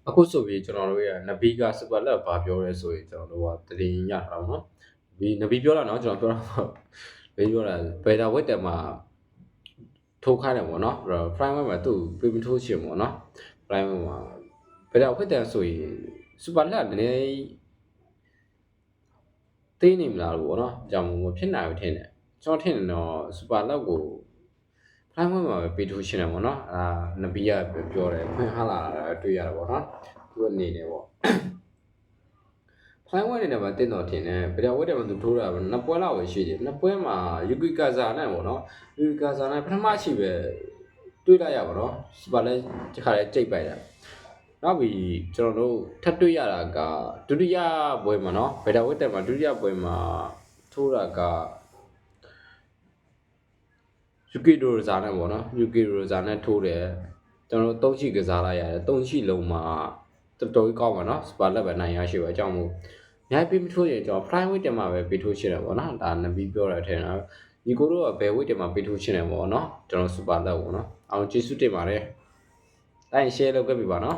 အခုဆိုပြီးကျွန်တော်တို့ရဲ့နဘီကစူပါလက်ဘာပြောရဲဆိုရင်ကျွန်တော်တို့ကတည်င်းရတာပေါ့နော်ဒီနဘီပြောတာနော်ကျွန်တော်ပြောတာဘယ်ပြောတာဘယ်တာဝက်တယ်မှာထိုးခိုင်းတယ်ပေါ့နော် framework မှာသူ့ပြပြထိုးချင်ပေါ့နော် framework မှာဘယ်တာဝက်တယ်ဆိုရင်စူပါလက်နည်းသိနေမလားလို့ပေါ့နော်ကြောင်မဖြစ်နိုင်ဘူးထင်တယ်ကျွန်တော်ထင်တယ်တော့စူပါလက်ကိုဖိုင်ဝင်မှာပဲပေးထိုးရှင်းတယ်ပေါ့နော်နဘီကပြောတယ်ဖွင့်ဟလာတာတွေ့ရတာပေါ့နော်သူအနေနဲ့ပေါ့ဖိုင်ဝင်နေတယ်မှာတင်းတော်ထင်တယ်ဗီဒီယိုဝက်တယ်မှာသူထိုးတာပဲနှစ်ပွဲလောက်ပဲရှိတယ်နှစ်ပွဲမှာယူကီကာဇာနဲ့ပေါ့နော်ယူကီကာဇာနဲ့ပထမရှိပဲတွေ့လိုက်ရပါတော့စပါလဲဒီခါလဲကြိတ်ပိုက်တာနောက်ပြီးကျွန်တော်တို့ထပ်တွေ့ရတာကဒုတိယပွဲမှာနော်ဗီဒီယိုဝက်တယ်မှာဒုတိယပွဲမှာထိုးတာကယူကီရိုဇာနဲ့ပေါ့နော်ယူကီရိုဇာနဲ့ထိုးတယ်ကျွန်တော်တို့၃ရှိကစားလိုက်ရတယ်၃ရှိလုံးမှာတော်တော်ကြီးကောင်းပါနော်စပါလက်ပဲနိုင်ရရှိပဲအကြောင်းမို့မြိုက်ပြီးမထိုးရင်ကျွန်တော် private တင်မှာပဲပေးထိုးရှင်းတယ်ပေါ့နော်ဒါနဘီပြောရတဲ့နော်ဒီကိုတို့ကဘယ်ဝိတ်တင်မှာပေးထိုးရှင်းတယ်ပေါ့နော်ကျွန်တော်စပါလက်ပေါ့နော်အောင်ကျေးဇူးတင်ပါတယ်တိုင်း share လုပ်ခဲ့ပြီပါနော်